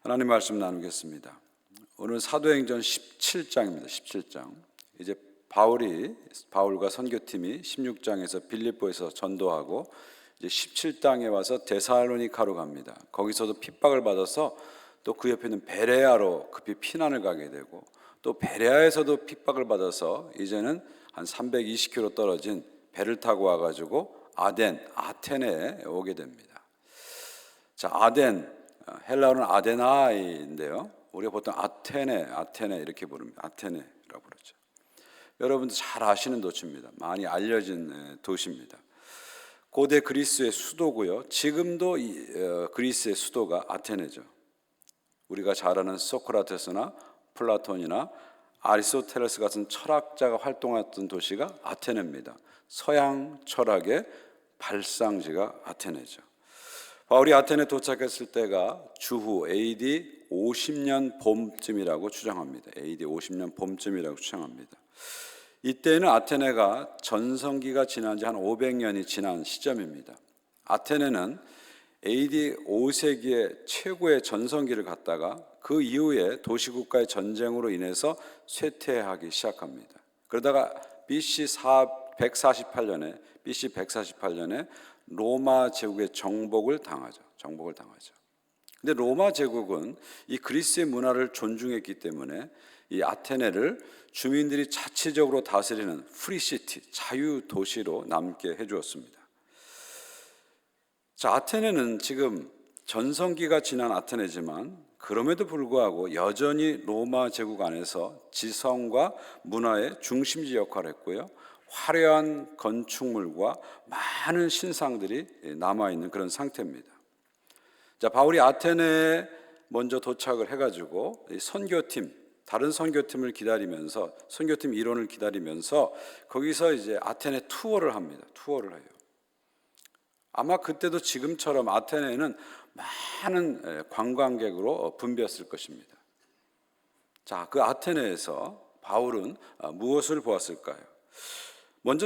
하나님 말씀 나누겠습니다. 오늘 사도행전 17장입니다. 17장. 이제 바울과 선교팀이 16장에서 빌립보에서 전도하고 이제 17장에 와서 데살로니가로 갑니다. 거기서도 핍박을 받아서 또 그 옆에 있는 베레아로 급히 피난을 가게 되고, 또 베레아에서도 핍박을 받아서 이제는 한 320km 떨어진 배를 타고 와가지고 아테네에 오게 됩니다. 자, 헬라어는 아데나이인데요. 우리가 보통 아테네 이렇게 부릅니다. 아테네라고 부르죠. 여러분도 잘 아시는 도시입니다. 많이 알려진 도시입니다. 고대 그리스의 수도고요. 지금도 그리스의 수도가 아테네죠. 우리가 잘 아는 소크라테스나 플라톤이나 아리스토텔레스 같은 철학자가 활동했던 도시가 아테네입니다. 서양 철학의 발상지가 아테네죠. 바울이 아테네 도착했을 때가 주후 AD 50년 봄쯤이라고 추정합니다. AD 50년 봄쯤이라고 추정합니다. 이때는 아테네가 전성기가 지난 지 한 500년이 지난 시점입니다. 아테네는 AD 5세기에 최고의 전성기를 갖다가 그 이후에 도시국가의 전쟁으로 인해서 쇠퇴하기 시작합니다. 그러다가 BC 148년에 로마 제국의 정복을 당하죠. 근데 로마 제국은 이 그리스의 문화를 존중했기 때문에 이 아테네를 주민들이 자치적으로 다스리는 프리시티, 자유 도시로 남게 해주었습니다. 자, 아테네는 지금 전성기가 지난 아테네지만 그럼에도 불구하고 여전히 로마 제국 안에서 지성과 문화의 중심지 역할을 했고요. 화려한 건축물과 많은 신상들이 남아있는 그런 상태입니다. 자, 바울이 아테네에 먼저 도착을 해가지고 다른 선교팀을 기다리면서, 선교팀 일원을 기다리면서 거기서 이제 아테네 투어를 해요. 아마 그때도 지금처럼 아테네는 많은 관광객으로 붐볐을 것입니다. 자, 그 아테네에서 바울은 무엇을 보았을까요?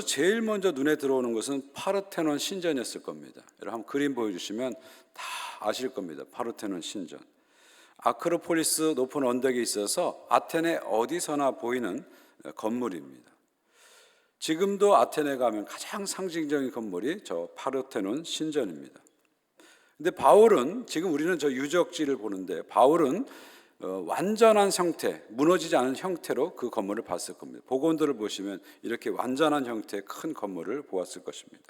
제일 먼저 눈에 들어오는 것은 파르테논 신전이었을 겁니다. 여러분 한번 그림 보여주시면 다 아실 겁니다. 파르테논 신전. 아크로폴리스 높은 언덕에 있어서 아테네 어디서나 보이는 건물입니다. 지금도 아테네 가면 가장 상징적인 건물이 저 파르테논 신전입니다. 근데 바울은, 지금 우리는 저 유적지를 보는데 바울은 완전한 형태, 무너지지 않은 형태로 그 건물을 봤을 겁니다. 복원들을 보시면 이렇게 완전한 형태의 큰 건물을 보았을 것입니다.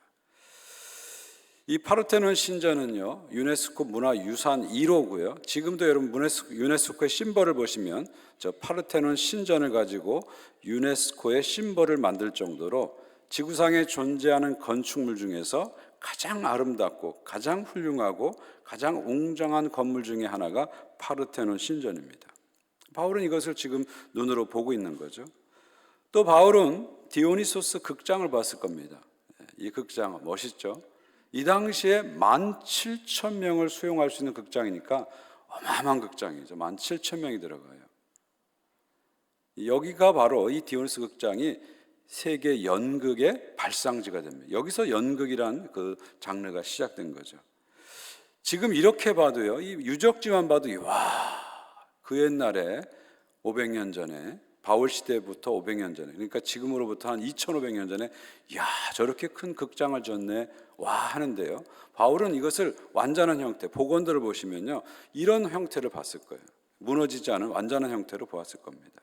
이 파르테논 신전은요, 유네스코 문화유산 1호고요. 지금도 여러분 유네스코의 심벌을 보시면 저 파르테논 신전을 가지고 유네스코의 심벌을 만들 정도로 지구상에 존재하는 건축물 중에서 가장 아름답고 가장 훌륭하고 가장 웅장한 건물 중에 하나가 파르테논 신전입니다. 바울은 이것을 지금 눈으로 보고 있는 거죠. 또 바울은 디오니소스 극장을 봤을 겁니다. 이 극장 멋있죠? 이 당시에 17,000명을 수용할 수 있는 극장이니까 어마어마한 극장이죠. 17,000명이 들어가요. 여기가 바로 이 디오니소스 극장이 세계 연극의 발상지가 됩니다. 여기서 연극이란 그 장르가 시작된 거죠. 지금 이렇게 봐도요, 이 유적지만 봐도 그 옛날에 500년 전에, 바울 시대부터 500년 전에, 그러니까 지금으로부터 한 2500년 전에 저렇게 큰 극장을 졌네 하는데요, 바울은 이것을 완전한 형태, 복원들을 보시면요, 이런 형태를 봤을 거예요. 무너지지 않은 완전한 형태로 보았을 겁니다.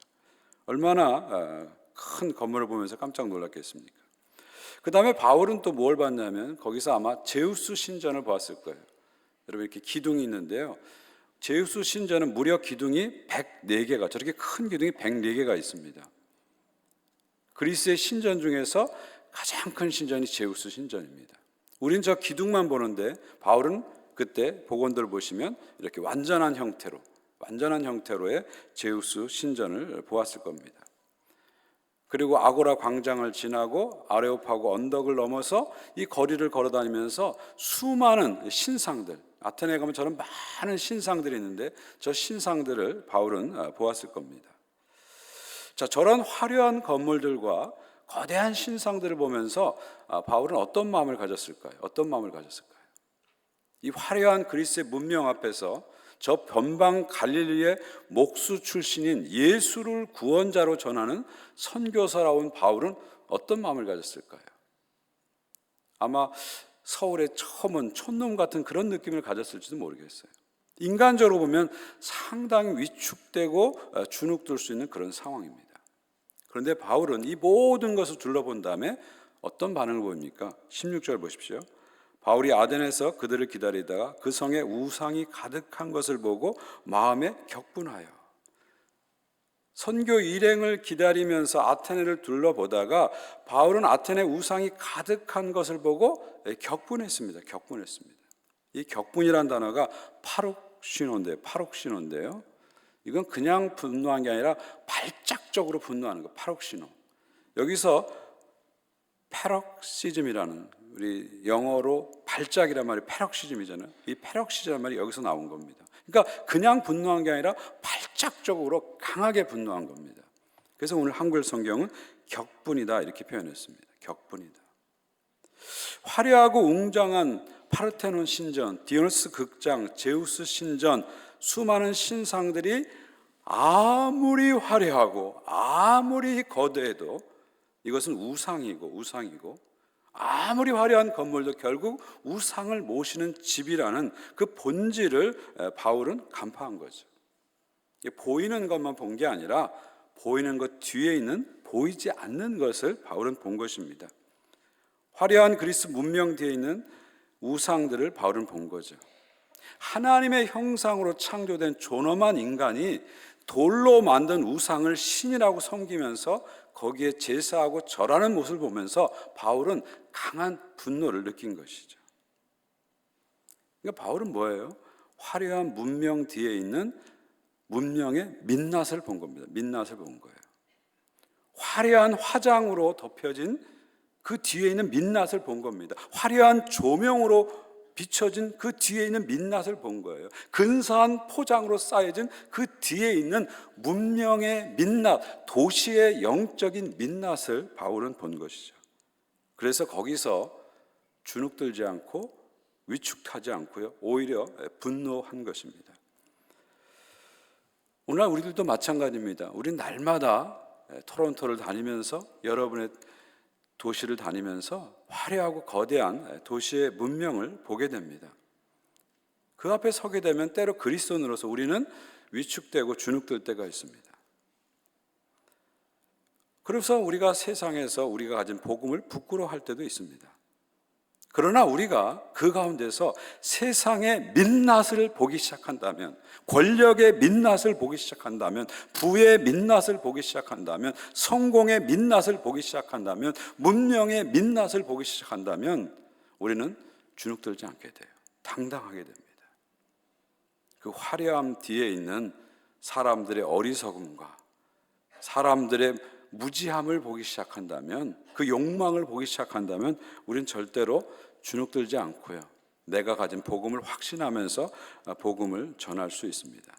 얼마나 큰 건물을 보면서 깜짝 놀랐겠습니까? 그 다음에 바울은 또 뭘 봤냐면 거기서 아마 제우스 신전을 보았을 거예요. 여러분 이렇게 기둥이 있는데요, 제우스 신전은 무려 기둥이 104개가, 저렇게 큰 기둥이 104개가 있습니다. 그리스의 신전 중에서 가장 큰 신전이 제우스 신전입니다. 우린 저 기둥만 보는데 바울은 그때 복원들 보시면 이렇게 완전한 형태로의 제우스 신전을 보았을 겁니다. 그리고 아고라 광장을 지나고 아레오파고 언덕을 넘어서 이 거리를 걸어다니면서 수많은 신상들, 아테네에 가면 저런 많은 신상들이 있는데 저 신상들을 바울은 보았을 겁니다. 자, 저런 화려한 건물들과 거대한 신상들을 보면서 바울은 어떤 마음을 가졌을까요? 이 화려한 그리스의 문명 앞에서 저 변방 갈릴리의 목수 출신인 예수를 구원자로 전하는 선교사라온 바울은 어떤 마음을 가졌을까요? 아마 서울에 처음 온 촌놈 같은 그런 느낌을 가졌을지도 모르겠어요. 인간적으로 보면 상당히 위축되고 주눅들 수 있는 그런 상황입니다. 그런데 바울은 이 모든 것을 둘러본 다음에 어떤 반응을 보입니까? 16절 보십시오. 바울이 아덴에서 그들을 기다리다가 그 성에 우상이 가득한 것을 보고 마음에 격분하여. 선교 일행을 기다리면서 아테네를 둘러보다가 바울은 아테네 우상이 가득한 것을 보고 격분했습니다. 이 격분이라는 단어가 파룩시노인데요. 이건 그냥 분노한 게 아니라 발작적으로 분노하는 거, 파룩시노. 여기서 패럭시즘이라는, 우리 영어로 발작이란 말이 패럭시즘이잖아요. 이 패럭시즘이란 말이 여기서 나온 겁니다. 그러니까 그냥 분노한 게 아니라 발작적으로 강하게 분노한 겁니다. 그래서 오늘 한글 성경은 격분이다 이렇게 표현했습니다. 격분이다. 화려하고 웅장한 파르테논 신전, 디오니스 극장, 제우스 신전, 수많은 신상들이 아무리 화려하고 아무리 거대해도 이것은 우상이고 아무리 화려한 건물도 결국 우상을 모시는 집이라는 그 본질을 바울은 간파한 거죠. 보이는 것만 본 게 아니라 보이는 것 뒤에 있는 보이지 않는 것을 바울은 본 것입니다. 화려한 그리스 문명 뒤에 있는 우상들을 바울은 본 거죠. 하나님의 형상으로 창조된 존엄한 인간이 돌로 만든 우상을 신이라고 섬기면서 거기에 제사하고 절하는 모습을 보면서 바울은 강한 분노를 느낀 것이죠. 그러니까 바울은 뭐예요? 화려한 문명 뒤에 있는 문명의 민낯을 본 겁니다. 민낯을 본 거예요. 화려한 화장으로 덮여진 그 뒤에 있는 민낯을 본 겁니다. 화려한 조명으로 비춰진 그 뒤에 있는 민낯을 본 거예요. 근사한 포장으로 쌓여진 그 뒤에 있는 문명의 민낯, 도시의 영적인 민낯을 바울은 본 것이죠. 그래서 거기서 주눅들지 않고 위축하지 않고요, 오히려 분노한 것입니다. 오늘 우리들도 마찬가지입니다. 우린 날마다 토론토를 다니면서, 여러분의 도시를 다니면서 화려하고 거대한 도시의 문명을 보게 됩니다. 그 앞에 서게 되면 때로 그리스도인으로서 우리는 위축되고 주눅들 때가 있습니다. 그래서 우리가 세상에서 우리가 가진 복음을 부끄러워할 때도 있습니다. 그러나 우리가 그 가운데서 세상의 민낯을 보기 시작한다면, 권력의 민낯을 보기 시작한다면, 부의 민낯을 보기 시작한다면, 성공의 민낯을 보기 시작한다면, 문명의 민낯을 보기 시작한다면 우리는 주눅들지 않게 돼요. 당당하게 됩니다. 그 화려함 뒤에 있는 사람들의 어리석음과 사람들의 무지함을 보기 시작한다면, 그 욕망을 보기 시작한다면 우리는 절대로 주눅들지 않고요, 내가 가진 복음을 확신하면서 복음을 전할 수 있습니다.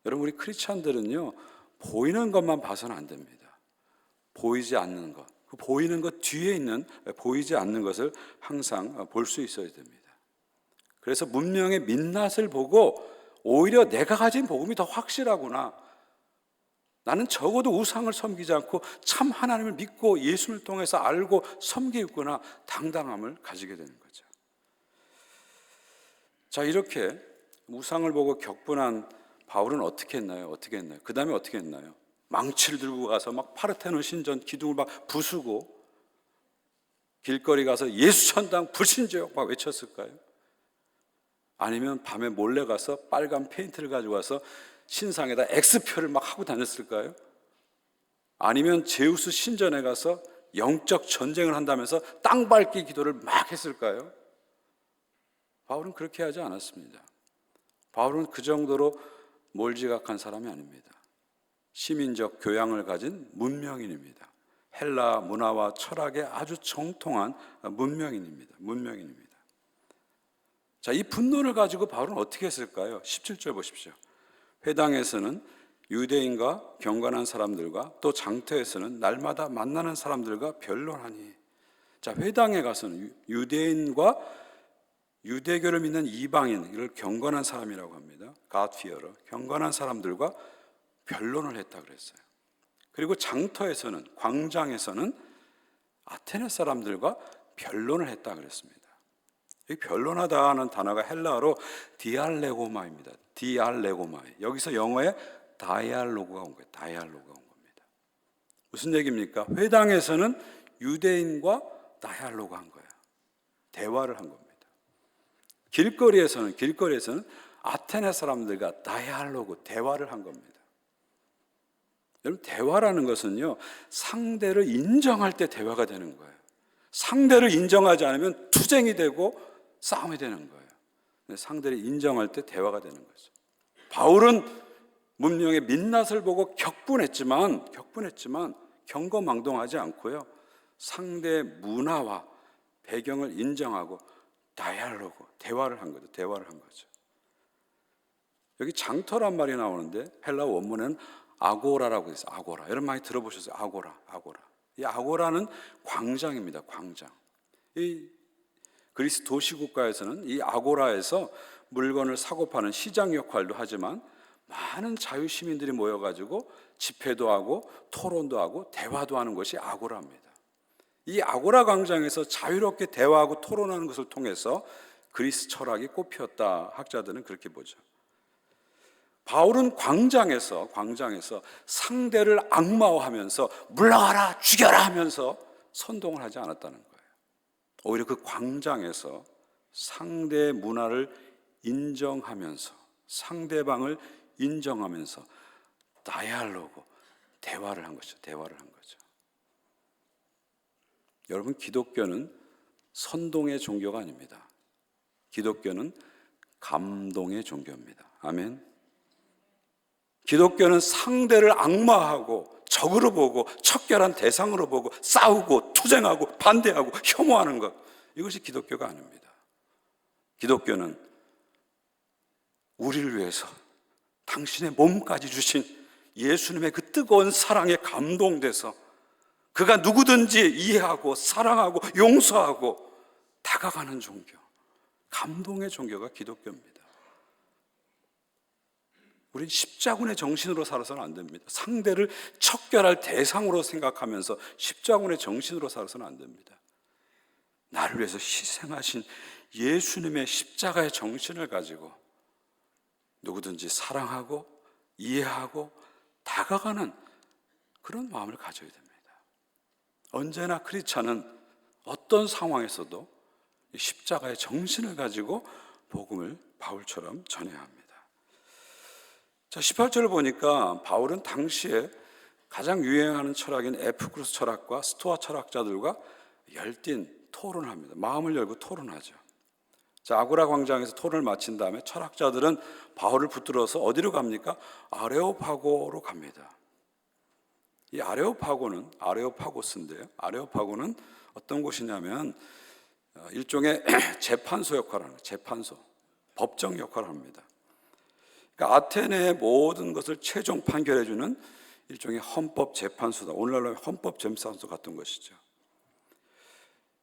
여러분, 우리 크리스찬들은요, 보이는 것만 봐서는 안 됩니다. 보이지 않는 것, 그 보이는 것 뒤에 있는 보이지 않는 것을 항상 볼 수 있어야 됩니다. 그래서 문명의 민낯을 보고 오히려 내가 가진 복음이 더 확실하구나, 나는 적어도 우상을 섬기지 않고 참 하나님을 믿고 예수를 통해서 알고 섬기겠구나, 당당함을 가지게 되는 거죠. 자, 이렇게 우상을 보고 격분한 바울은 어떻게 했나요? 그 다음에 어떻게 했나요? 망치를 들고 가서 막 파르테논 신전 기둥을 막 부수고 길거리 가서 예수 천당 불신죄역 막 외쳤을까요? 아니면 밤에 몰래 가서 빨간 페인트를 가지고 와서 신상에다 X표를 막 하고 다녔을까요? 아니면 제우스 신전에 가서 영적 전쟁을 한다면서 땅 밟기 기도를 막 했을까요? 바울은 그렇게 하지 않았습니다. 바울은 그 정도로 몰지각한 사람이 아닙니다. 시민적 교양을 가진 문명인입니다. 헬라 문화와 철학에 아주 정통한 문명인입니다. 자, 이 분노를 가지고 바울은 어떻게 했을까요? 17절 보십시오. 회당에서는 유대인과 경건한 사람들과 또 장터에서는 날마다 만나는 사람들과 변론하니. 자, 회당에 가서는 유대인과 유대교를 믿는 이방인, 이를 경건한 사람이라고 합니다. God fearer, 경건한 사람들과 변론을 했다 그랬어요. 그리고 장터에서는, 광장에서는 아테네 사람들과 변론을 했다 그랬습니다. 이 변론하다는 단어가 헬라어로 디알레고마입니다. 디알레고마. 여기서 영어에 다이알로그가 온 거예요. 다이알로그가 온 겁니다. 무슨 얘기입니까? 회당에서는 유대인과 다이알로그 한 거예요. 대화를 한 겁니다. 길거리에서는 아테네 사람들과 다이알로그, 대화를 한 겁니다. 여러분, 대화라는 것은요, 상대를 인정할 때 대화가 되는 거예요. 상대를 인정하지 않으면 투쟁이 되고 싸움이 되는 거예요. 상대를 인정할 때 대화가 되는 거죠. 바울은 문명의 민낯을 보고 격분했지만 경거망동하지 않고요, 상대의 문화와 배경을 인정하고 다이알로그, 대화를 한 거죠. 여기 장터란 말이 나오는데 헬라 원문에는 아고라라고 있어요. 아고라. 여러분 많이 들어보셨어요? 아고라. 이 아고라는 광장입니다. 광장. 이 그리스 도시국가에서는 이 아고라에서 물건을 사고 파는 시장 역할도 하지만 많은 자유 시민들이 모여가지고 집회도 하고 토론도 하고 대화도 하는 것이 아고라입니다. 이 아고라 광장에서 자유롭게 대화하고 토론하는 것을 통해서 그리스 철학이 꽃피었다. 학자들은 그렇게 보죠. 바울은 광장에서 상대를 악마화하면서 물러가라, 죽여라 하면서 선동을 하지 않았다는 거예요. 오히려 그 광장에서 상대의 문화를 인정하면서, 상대방을 인정하면서 다이알로그, 대화를 한 거죠. 여러분, 기독교는 선동의 종교가 아닙니다. 기독교는 감동의 종교입니다. 아멘. 기독교는 상대를 악마하고 적으로 보고 척결한 대상으로 보고 싸우고 투쟁하고 반대하고 혐오하는 것, 이것이 기독교가 아닙니다. 기독교는 우리를 위해서 당신의 몸까지 주신 예수님의 그 뜨거운 사랑에 감동돼서 그가 누구든지 이해하고 사랑하고 용서하고 다가가는 종교, 감동의 종교가 기독교입니다. 우린 십자군의 정신으로 살아서는 안 됩니다. 상대를 척결할 대상으로 생각하면서 십자군의 정신으로 살아서는 안 됩니다. 나를 위해서 희생하신 예수님의 십자가의 정신을 가지고 누구든지 사랑하고 이해하고 다가가는 그런 마음을 가져야 됩니다. 언제나 크리스찬은 어떤 상황에서도 십자가의 정신을 가지고 복음을 바울처럼 전해야 합니다. 자, 18절을 보니까 바울은 당시에 가장 유행하는 철학인 에피쿠로스 철학과 스토아 철학자들과 열띤 토론을 합니다. 마음을 열고 토론하죠. 자, 아고라 광장에서 토론을 마친 다음에 철학자들은 바울을 붙들어서 어디로 갑니까? 아레오파고로 갑니다. 이 아레오파고스인데요. 아레오파고는 어떤 곳이냐면 일종의 재판소 역할을 하는, 재판소, 법정 역할을 합니다. 그러니까 아테네의 모든 것을 최종 판결해주는 일종의 헌법재판소다. 오늘날로 헌법재판소 같은 것이죠.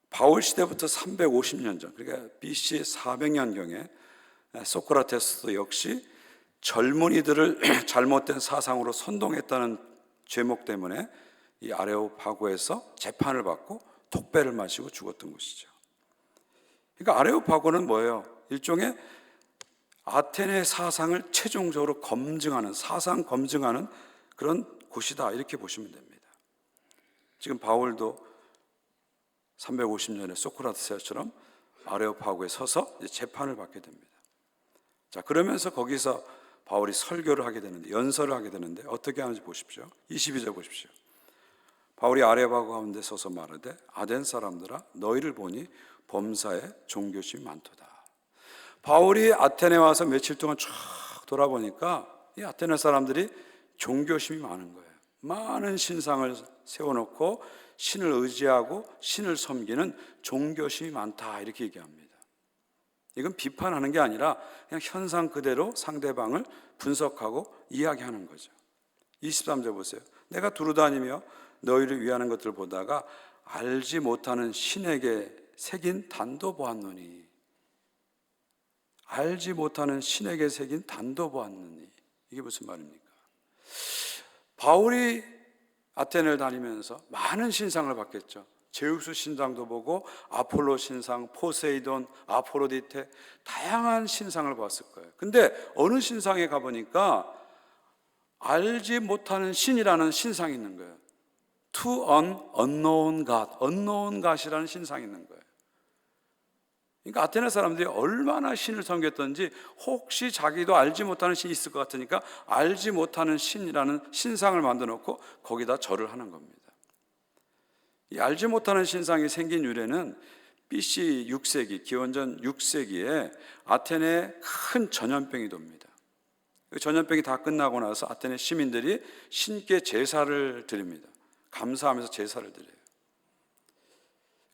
바울 시대부터 350년 전, 그러니까 BC 400년경에 소크라테스도 역시 젊은이들을 잘못된 사상으로 선동했다는 죄목 때문에 이 아레오파고에서 재판을 받고 독배를 마시고 죽었던 것이죠. 그러니까 아레오파고는 뭐예요? 일종의 아테네 사상을 최종적으로 검증하는, 사상 검증하는 그런 곳이다, 이렇게 보시면 됩니다. 지금 바울도 350년에 소크라테스처럼 아레오파고에 서서 재판을 받게 됩니다. 자, 그러면서 거기서 바울이 설교를 하게 되는데, 연설을 하게 되는데 어떻게 하는지 보십시오. 22절 보십시오. 바울이 아레오파고 가운데 서서 말하되 아덴 사람들아, 너희를 보니 범사에 종교심이 많도다. 바울이 아테네 와서 며칠 동안 쫙 돌아보니까 이 아테네 사람들이 종교심이 많은 거예요. 많은 신상을 세워놓고 신을 의지하고 신을 섬기는 종교심이 많다, 이렇게 얘기합니다. 이건 비판하는 게 아니라 그냥 현상 그대로 상대방을 분석하고 이야기하는 거죠. 23절 보세요. 내가 두루다니며 너희를 위하는 것들을 보다가 알지 못하는 신에게 새긴 단도 보았노니. 알지 못하는 신에게 새긴 단도 보았느니. 이게 무슨 말입니까? 바울이 아테네를 다니면서 많은 신상을 봤겠죠. 제우스 신상도 보고 아폴로 신상, 포세이돈, 아포로디테 다양한 신상을 봤을 거예요. 근데 어느 신상에 가보니까 알지 못하는 신이라는 신상이 있는 거예요. To an unknown God, unknown God이라는 신상이 있는 거예요. 그러니까 아테네 사람들이 얼마나 신을 섬겼던지 혹시 자기도 알지 못하는 신이 있을 것 같으니까 알지 못하는 신이라는 신상을 만들어 놓고 거기다 절을 하는 겁니다. 이 알지 못하는 신상이 생긴 유래는 BC 6세기, 기원전 6세기에 아테네에 큰 전염병이 돕니다. 그 전염병이 다 끝나고 나서 아테네 시민들이 신께 제사를 드립니다. 감사하면서 제사를 드려요.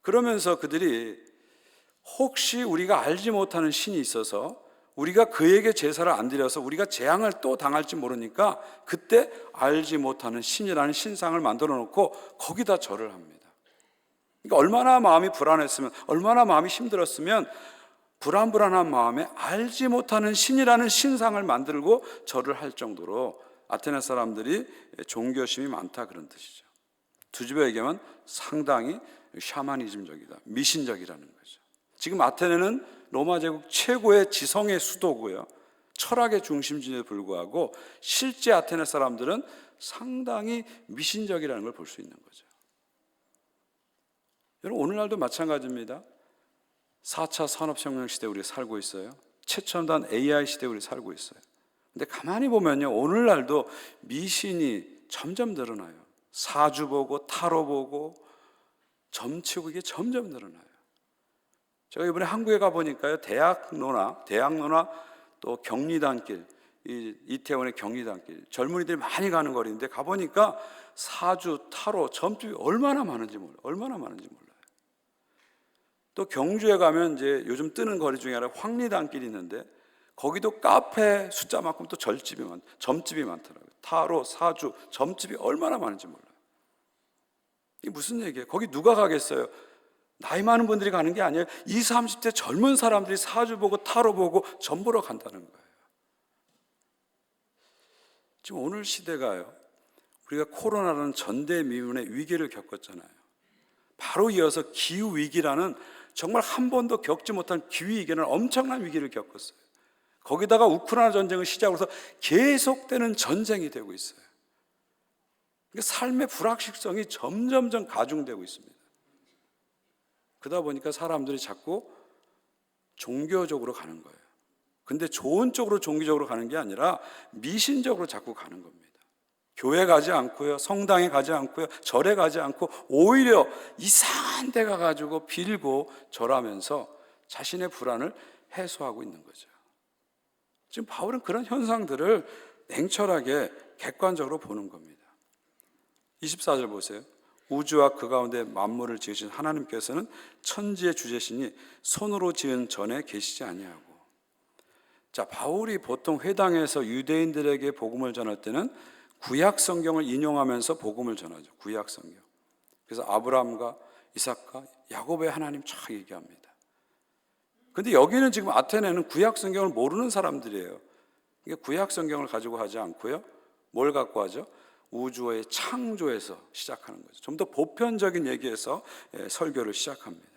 그러면서 그들이 혹시 우리가 알지 못하는 신이 있어서 우리가 그에게 제사를 안 드려서 우리가 재앙을 또 당할지 모르니까 그때 알지 못하는 신이라는 신상을 만들어 놓고 거기다 절을 합니다. 그러니까 얼마나 마음이 불안했으면, 얼마나 마음이 힘들었으면 불안한 마음에 알지 못하는 신이라는 신상을 만들고 절을 할 정도로 아테네 사람들이 종교심이 많다, 그런 뜻이죠. 뒤집어 얘기하면 상당히 샤머니즘적이다, 미신적이라는 거죠. 지금 아테네는 로마 제국 최고의 지성의 수도고요, 철학의 중심지에 불구하고 실제 아테네 사람들은 상당히 미신적이라는 걸 볼 수 있는 거죠. 여러분, 오늘날도 마찬가지입니다. 4차 산업혁명 시대에 우리가 살고 있어요. 최첨단 AI 시대에 우리가 살고 있어요. 근데 가만히 보면요, 오늘날도 미신이 점점 늘어나요. 사주 보고 타로 보고 점치고 이게 점점 늘어나요. 제가 이번에 한국에 가보니까요, 대학로나 또 경리단길, 이태원의 경리단길, 젊은이들이 많이 가는 거리인데 가보니까 사주, 타로, 점집이 얼마나 많은지 몰라요. 또 경주에 가면 이제 요즘 뜨는 거리 중에 하나 황리단길이 있는데 거기도 카페 숫자만큼 또 점집이 많더라고요. 타로, 사주, 점집이 얼마나 많은지 몰라요. 이게 무슨 얘기예요? 거기 누가 가겠어요? 나이 많은 분들이 가는 게 아니에요. 20, 30대 젊은 사람들이 사주 보고 타로 보고 점 보러 간다는 거예요. 지금 오늘 시대가요, 우리가 코로나라는 전대미문의 위기를 겪었잖아요. 바로 이어서 기후위기라는 정말 한 번도 겪지 못한 기후위기라는 엄청난 위기를 겪었어요. 거기다가 우크라이나 전쟁을 시작으로 해서 계속되는 전쟁이 되고 있어요. 그러니까 삶의 불확실성이 점점점 가중되고 있습니다. 그러다 보니까 사람들이 자꾸 종교적으로 가는 거예요. 근데 좋은 쪽으로 종교적으로 가는 게 아니라 미신적으로 자꾸 가는 겁니다. 교회 가지 않고요, 성당에 가지 않고요, 절에 가지 않고 오히려 이상한 데 가가지고 빌고 절하면서 자신의 불안을 해소하고 있는 거죠. 지금 바울은 그런 현상들을 냉철하게 객관적으로 보는 겁니다. 24절 보세요. 우주와 그 가운데 만물을 지으신 하나님께서는 천지의 주제시니 손으로 지은 전에 계시지 아니하고. 자, 바울이 보통 회당에서 유대인들에게 복음을 전할 때는 구약 성경을 인용하면서 복음을 전하죠. 구약 성경. 그래서 아브라함과 이삭과 야곱의 하나님 쫙 얘기합니다. 근데 여기는 지금 아테네는 구약 성경을 모르는 사람들이에요. 그러니까 구약 성경을 가지고 하지 않고요, 뭘 갖고 하죠? 우주의 창조에서 시작하는 거죠. 좀 더 보편적인 얘기에서 설교를 시작합니다.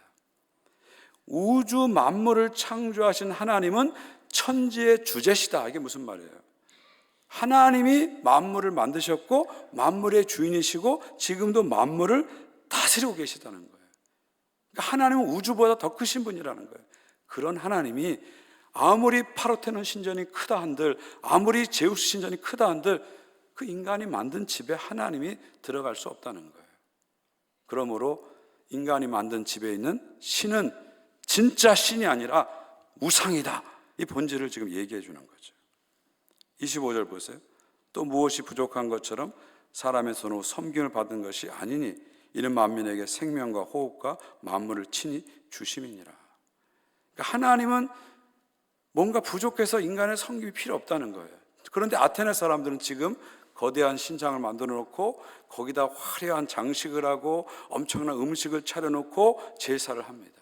우주 만물을 창조하신 하나님은 천지의 주제시다. 이게 무슨 말이에요? 하나님이 만물을 만드셨고 만물의 주인이시고 지금도 만물을 다스리고 계시다는 거예요. 그러니까 하나님은 우주보다 더 크신 분이라는 거예요. 그런 하나님이 아무리 파르테논 신전이 크다 한들, 아무리 제우스 신전이 크다 한들 그 인간이 만든 집에 하나님이 들어갈 수 없다는 거예요. 그러므로 인간이 만든 집에 있는 신은 진짜 신이 아니라 우상이다. 이 본질을 지금 얘기해 주는 거죠. 25절 보세요. 또 무엇이 부족한 것처럼 사람의 손으로 섬김을 받은 것이 아니니 이는 만민에게 생명과 호흡과 만물을 친히 주심이니라. 그러니까 하나님은 뭔가 부족해서 인간의 섬김이 필요 없다는 거예요. 그런데 아테네 사람들은 지금 거대한 신상을 만들어 놓고 거기다 화려한 장식을 하고 엄청난 음식을 차려놓고 제사를 합니다.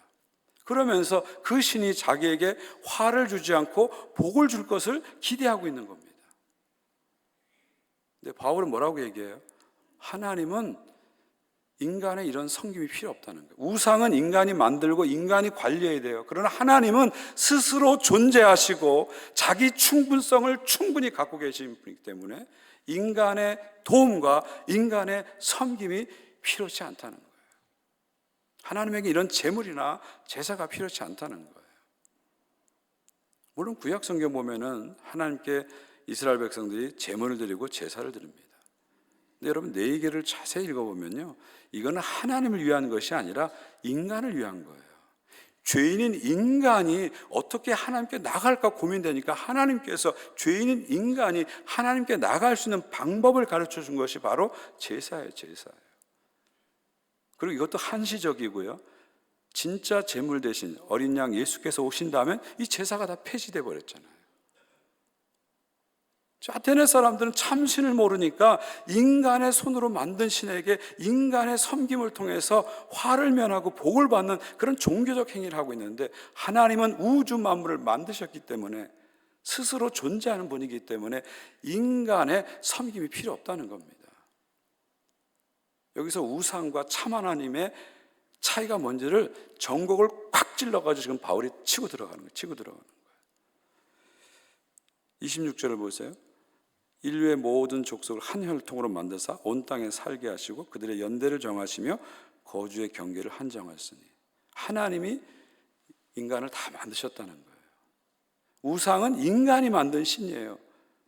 그러면서 그 신이 자기에게 화를 주지 않고 복을 줄 것을 기대하고 있는 겁니다. 근데 바울은 뭐라고 얘기해요? 하나님은 인간의 이런 섬김이 필요 없다는 거예요. 우상은 인간이 만들고 인간이 관리해야 돼요. 그러나 하나님은 스스로 존재하시고 자기 충분성을 충분히 갖고 계신 분이기 때문에 인간의 도움과 인간의 섬김이 필요치 않다는 거예요. 하나님에게 이런 제물이나 제사가 필요치 않다는 거예요. 물론 구약 성경 보면은 하나님께 이스라엘 백성들이 제물을 드리고 제사를 드립니다. 근데 여러분 레위기를 자세히 읽어보면요, 이거는 하나님을 위한 것이 아니라 인간을 위한 거예요. 죄인인 인간이 어떻게 하나님께 나갈까 고민되니까 하나님께서 죄인인 인간이 하나님께 나갈 수 있는 방법을 가르쳐 준 것이 바로 제사예요. 제사예요. 그리고 이것도 한시적이고요, 진짜 제물 대신 어린 양 예수께서 오신다면 이 제사가 다 폐지돼 버렸잖아요. 아테네 사람들은 참신을 모르니까 인간의 손으로 만든 신에게 인간의 섬김을 통해서 화를 면하고 복을 받는 그런 종교적 행위를 하고 있는데, 하나님은 우주 만물을 만드셨기 때문에 스스로 존재하는 분이기 때문에 인간의 섬김이 필요 없다는 겁니다. 여기서 우상과 참 하나님의 차이가 뭔지를 전곡을 꽉 찔러가지고 지금 바울이 치고 들어가는 거예요. 치고 들어가는 거예요. 26절을 보세요. 인류의 모든 족속을 한 혈통으로 만드사 온 땅에 살게 하시고 그들의 연대를 정하시며 거주의 경계를 한정하시니, 하나님이 인간을 다 만드셨다는 거예요. 우상은 인간이 만든 신이에요.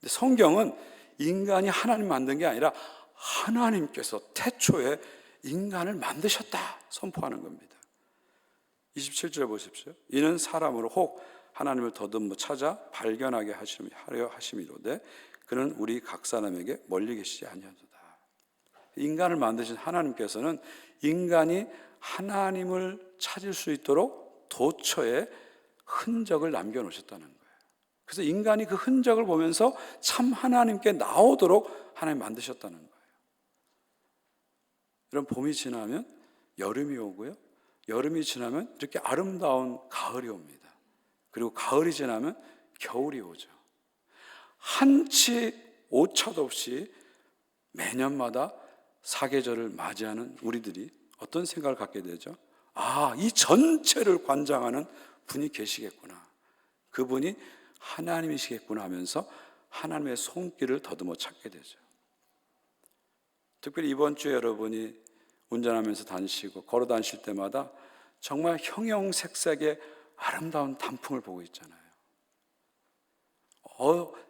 근데 성경은 인간이 하나님 만든 게 아니라 하나님께서 태초에 인간을 만드셨다 선포하는 겁니다. 27절 보십시오. 이는 사람으로 혹 하나님을 더듬어 찾아 발견하게 하려 하심이로되 그는 우리 각 사람에게 멀리 계시지 아니하도다. 인간을 만드신 하나님께서는 인간이 하나님을 찾을 수 있도록 도처에 흔적을 남겨놓으셨다는 거예요. 그래서 인간이 그 흔적을 보면서 참 하나님께 나오도록 하나님 만드셨다는 거예요. 이런 봄이 지나면 여름이 오고요, 여름이 지나면 이렇게 아름다운 가을이 옵니다. 그리고 가을이 지나면 겨울이 오죠. 한치 오차도 없이 매년마다 사계절을 맞이하는 우리들이 어떤 생각을 갖게 되죠? 아, 이 전체를 관장하는 분이 계시겠구나, 그분이 하나님이시겠구나 하면서 하나님의 손길을 더듬어 찾게 되죠. 특별히 이번 주에 여러분이 운전하면서 다니시고 걸어 다니실 때마다 정말 형형색색의 아름다운 단풍을 보고 있잖아요.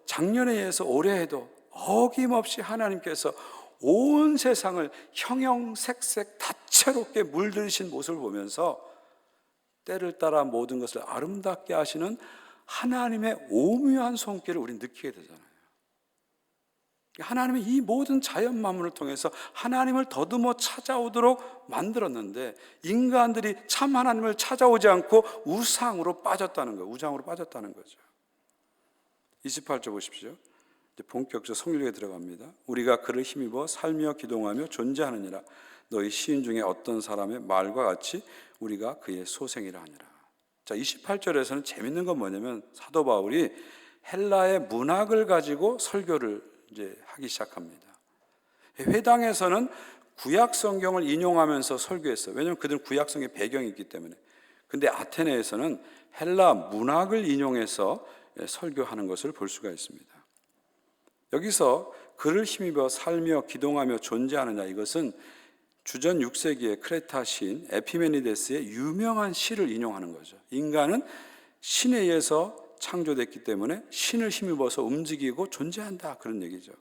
작년에 이어서 올해에도 어김없이 하나님께서 온 세상을 형형색색 다채롭게 물들이신 모습을 보면서 때를 따라 모든 것을 아름답게 하시는 하나님의 오묘한 손길을 우리는 느끼게 되잖아요. 하나님은 이 모든 자연 만물을 통해서 하나님을 더듬어 찾아오도록 만들었는데 인간들이 참 하나님을 찾아오지 않고 우상으로 빠졌다는 거예요. 우상으로 빠졌다는 거죠. 28절 보십시오. 이제 본격적 성령에 들어갑니다. 우리가 그를 힘입어 살며 기동하며 존재하느니라. 너희 시인 중에 어떤 사람의 말과 같이 우리가 그의 소생이라 하니라. 자, 28절에서는 재밌는 건 뭐냐면 사도 바울이 헬라의 문학을 가지고 설교를 이제 하기 시작합니다. 회당에서는 구약 성경을 인용하면서 설교했어요. 왜냐하면 그들은 구약 성경의 배경이 있기 때문에. 근데 아테네에서는 헬라 문학을 인용해서 설교하는 것을 볼 수가 있습니다. 여기서 그를 힘입어 살며 기동하며 존재하느냐, 이것은 주전 6세기의 크레타 시인 에피메니데스의 유명한 시를 인용하는 거죠. 인간은 신에 의해서 창조됐기 때문에 신을 힘입어서 움직이고 존재한다, 그런 얘기죠.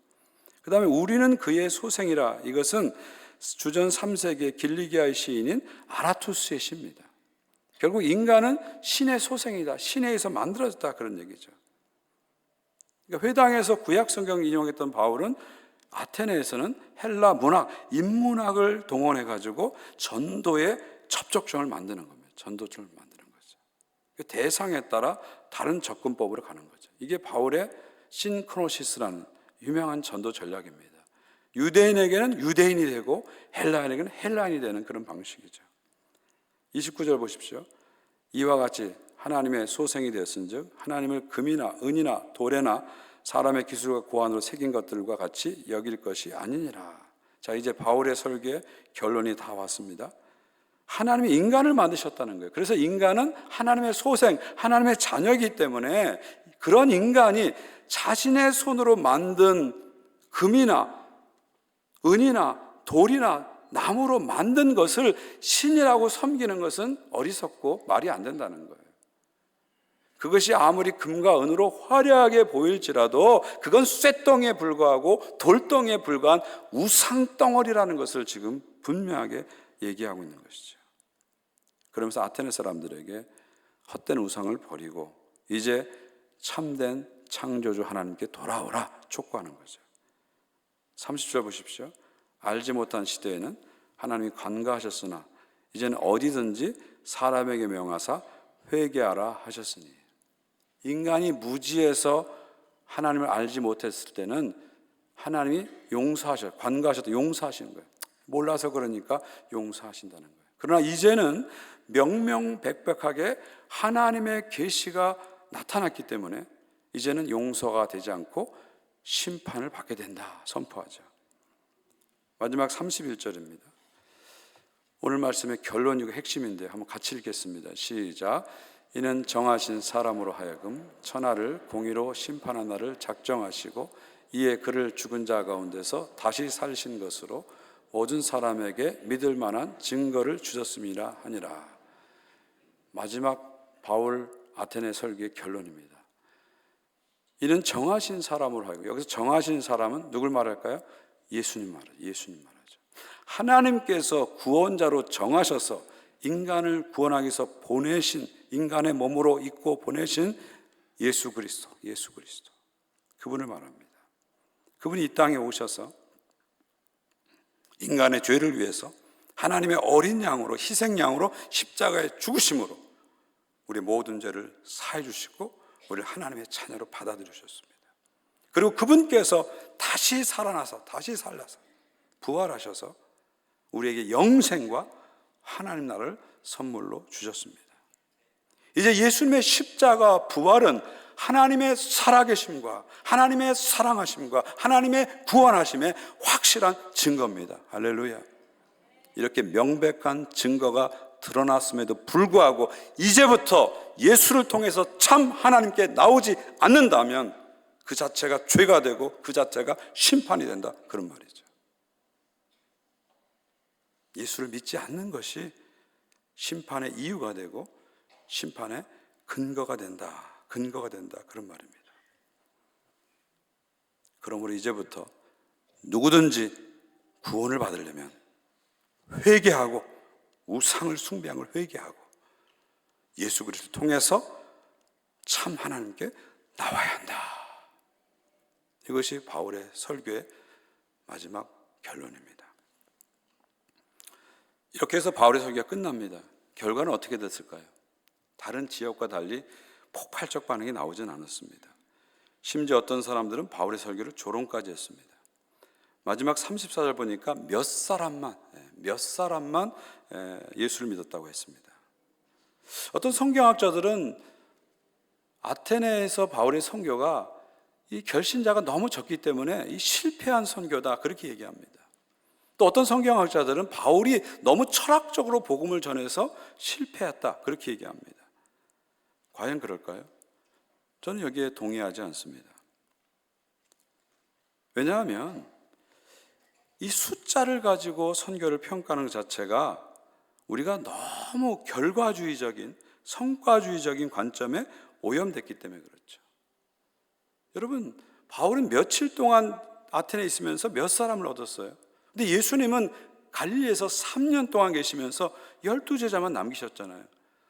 그 다음에 우리는 그의 소생이라, 이것은 주전 3세기의 길리기아의 시인인 아라투스의 시입니다. 결국 인간은 신의 소생이다, 신에 의해서 만들어졌다, 그런 얘기죠. 그러니까 회당에서 구약 성경을 인용했던 바울은 아테네에서는 헬라 문학, 인문학을 동원해 가지고 전도의 접촉점을 만드는 겁니다. 전도점을 만드는 거죠. 대상에 따라 다른 접근법으로 가는 거죠. 이게 바울의 신크로시스라는 유명한 전도 전략입니다. 유대인에게는 유대인이 되고 헬라인에게는 헬라인이 되는 그런 방식이죠. 29절 보십시오. 이와 같이 하나님의 소생이 되었은즉 하나님을 금이나 은이나 돌에나 사람의 기술과 고안으로 새긴 것들과 같이 여길 것이 아니니라. 자, 이제 바울의 설교의 결론이 다 왔습니다. 하나님이 인간을 만드셨다는 거예요. 그래서 인간은 하나님의 소생, 하나님의 자녀이기 때문에 그런 인간이 자신의 손으로 만든 금이나 은이나 돌이나 나무로 만든 것을 신이라고 섬기는 것은 어리석고 말이 안 된다는 거예요. 그것이 아무리 금과 은으로 화려하게 보일지라도 그건 쇠덩이에 불과하고 돌덩이에 불과한 우상덩어리라는 것을 지금 분명하게 얘기하고 있는 것이죠. 그러면서 아테네 사람들에게 헛된 우상을 버리고 이제 참된 창조주 하나님께 돌아오라 촉구하는 거죠. 30절 보십시오. 알지 못한 시대에는 하나님이 관가하셨으나 이제는 어디든지 사람에게 명하사 회개하라 하셨으니, 인간이 무지해서 하나님을 알지 못했을 때는 하나님이 관가하셨다, 용서하시는 거예요. 몰라서 그러니까 용서하신다는 거예요. 그러나 이제는 명명백백하게 하나님의 계시가 나타났기 때문에 이제는 용서가 되지 않고 심판을 받게 된다 선포하죠. 마지막 31절입니다. 오늘 말씀의 결론이고 핵심인데 한번 같이 읽겠습니다. 시작. 이는 정하신 사람으로 하여금 천하를 공의로 심판한 날을 작정하시고 이에 그를 죽은 자 가운데서 다시 살신 것으로 모든 사람에게 믿을 만한 증거를 주셨음이라 하니라. 마지막 바울 아테네 설교의 결론입니다. 이는 정하신 사람으로 하여금, 여기서 정하신 사람은 누굴 말할까요? 예수님 말하죠. 하나님께서 구원자로 정하셔서 인간을 구원하기 위해서 보내신, 인간의 몸으로 입고 보내신 예수 그리스도, 그분을 말합니다. 그분이 이 땅에 오셔서 인간의 죄를 위해서 하나님의 어린 양으로, 희생양으로 십자가에 죽으심으로 우리 모든 죄를 사해 주시고 우리를 하나님의 자녀로 받아들이셨습니다. 그리고 그분께서 다시 살아나서, 다시 살라서 부활하셔서 우리에게 영생과 하나님 나라를 선물로 주셨습니다. 이제 예수님의 십자가 부활은 하나님의 살아계심과 하나님의 사랑하심과 하나님의 구원하심의 확실한 증거입니다. 할렐루야. 이렇게 명백한 증거가 드러났음에도 불구하고 이제부터 예수를 통해서 참 하나님께 나오지 않는다면 그 자체가 죄가 되고 그 자체가 심판이 된다, 그런 말이죠. 예수를 믿지 않는 것이 심판의 이유가 되고 심판의 근거가 된다, 그런 말입니다. 그러므로 이제부터 누구든지 구원을 받으려면 회개하고 우상을 숭배한 걸 회개하고 예수 그리스도를 통해서 참 하나님께 나와야 한다. 이것이 바울의 설교의 마지막 결론입니다. 이렇게 해서 바울의 설교가 끝납니다. 결과는 어떻게 됐을까요? 다른 지역과 달리 폭발적 반응이 나오진 않았습니다. 심지어 어떤 사람들은 바울의 설교를 조롱까지 했습니다. 마지막 34절 보니까 몇 사람만 예수를 믿었다고 했습니다. 어떤 성경학자들은 아테네에서 바울의 선교가 이 결신자가 너무 적기 때문에 이 실패한 선교다, 그렇게 얘기합니다. 또 어떤 성경학자들은 바울이 너무 철학적으로 복음을 전해서 실패했다, 그렇게 얘기합니다. 과연 그럴까요? 저는 여기에 동의하지 않습니다. 왜냐하면 이 숫자를 가지고 선교를 평가하는 것 자체가 우리가 너무 결과주의적인, 성과주의적인 관점에 오염됐기 때문에 그렇죠. 여러분, 바울은 며칠 동안 아테네에 있으면서 몇 사람을 얻었어요? 근데 예수님은 갈릴리에서 3년 동안 계시면서 12제자만 남기셨잖아요.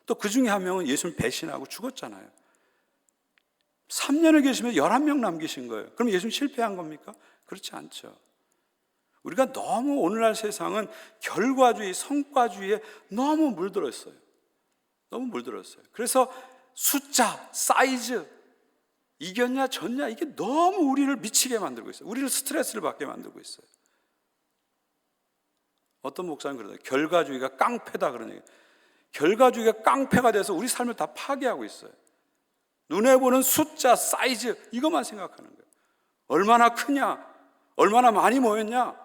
또 그 중에 한 명은 예수님 배신하고 죽었잖아요. 3년을 계시면 11명 남기신 거예요. 그럼 예수님 실패한 겁니까? 그렇지 않죠. 우리가 너무 오늘날 세상은 결과주의, 성과주의에 너무 물들었어요. 그래서 숫자, 사이즈, 이겼냐 졌냐, 이게 너무 우리를 미치게 만들고 있어요. 우리를 스트레스를 받게 만들고 있어요. 어떤 목사님 그러더라고요. 결과주의가 깡패다, 그런 얘기. 결과주의가 깡패가 돼서 우리 삶을 다 파괴하고 있어요. 눈에 보는 숫자, 사이즈 이것만 생각하는 거예요. 얼마나 크냐, 얼마나 많이 모였냐,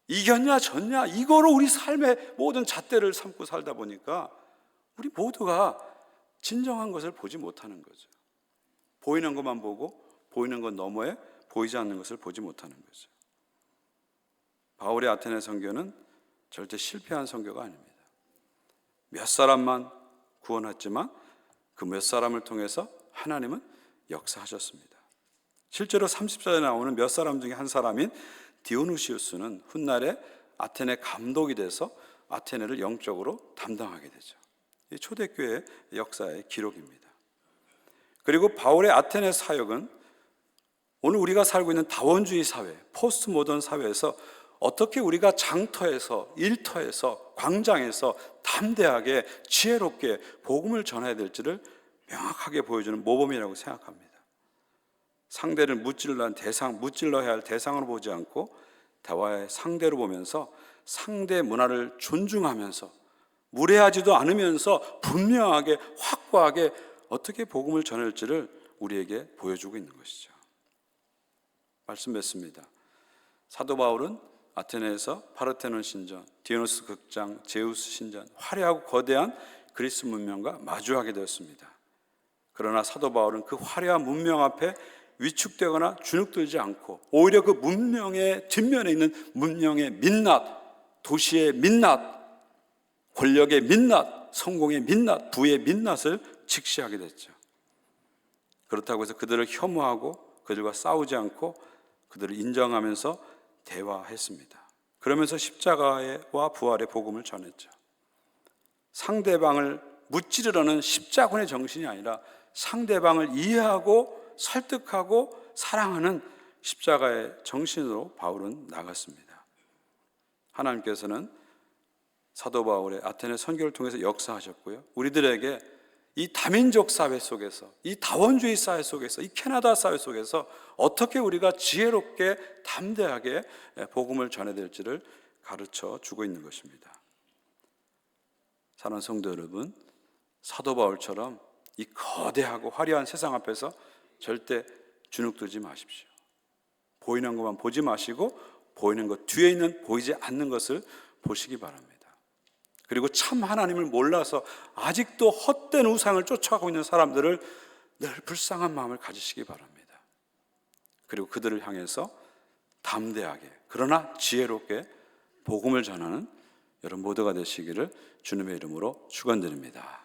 이겼냐 졌냐, 이거로 우리 삶의 모든 잣대를 삼고 살다 보니까 우리 모두가 진정한 것을 보지 못하는 거죠. 보이는 것만 보고 보이는 것 너머에 보이지 않는 것을 보지 못하는 거죠. 바울의 아테네 선교는 절대 실패한 선교가 아닙니다. 몇 사람만 구원했지만 그 몇 사람을 통해서 하나님은 역사하셨습니다. 실제로 30절에 나오는 몇 사람 중에 한 사람인 디오누시우스는 훗날에 아테네 감독이 돼서 아테네를 영적으로 담당하게 되죠. 이 초대교회 역사의 기록입니다. 그리고 바울의 아테네 사역은 오늘 우리가 살고 있는 다원주의 사회, 포스트 모던 사회에서 어떻게 우리가 장터에서, 일터에서, 광장에서 담대하게 지혜롭게 복음을 전해야 될지를 명확하게 보여주는 모범이라고 생각합니다. 상대를 무찔러야 할 대상으로 보지 않고 대화의 상대로 보면서 상대 문화를 존중하면서 무례하지도 않으면서 분명하게 확고하게 어떻게 복음을 전할지를 우리에게 보여주고 있는 것이죠. 말씀 맺습니다. 사도 바울은 아테네에서 파르테논 신전, 디오누스 극장, 제우스 신전, 화려하고 거대한 그리스 문명과 마주하게 되었습니다. 그러나 사도 바울은 그 화려한 문명 앞에 위축되거나 주눅들지 않고 오히려 그 문명의 뒷면에 있는 문명의 민낯, 도시의 민낯, 권력의 민낯, 성공의 민낯, 부의 민낯을 직시하게 됐죠. 그렇다고 해서 그들을 혐오하고 그들과 싸우지 않고 그들을 인정하면서 대화했습니다. 그러면서 십자가와 부활의 복음을 전했죠. 상대방을 무찌르려는 십자군의 정신이 아니라 상대방을 이해하고 설득하고 사랑하는 십자가의 정신으로 바울은 나갔습니다. 하나님께서는 사도 바울의 아테네 선교를 통해서 역사하셨고요. 우리들에게 이 다민족 사회 속에서, 이 다원주의 사회 속에서, 이 캐나다 사회 속에서 어떻게 우리가 지혜롭게 담대하게 복음을 전해야 될지를 가르쳐 주고 있는 것입니다. 사랑하는 성도 여러분, 사도 바울처럼 이 거대하고 화려한 세상 앞에서 절대 주눅들지 마십시오. 보이는 것만 보지 마시고 보이는 것 뒤에 있는 보이지 않는 것을 보시기 바랍니다. 그리고 참 하나님을 몰라서 아직도 헛된 우상을 쫓아가고 있는 사람들을 늘 불쌍한 마음을 가지시기 바랍니다. 그리고 그들을 향해서 담대하게 그러나 지혜롭게 복음을 전하는 여러분 모두가 되시기를 주님의 이름으로 축원드립니다.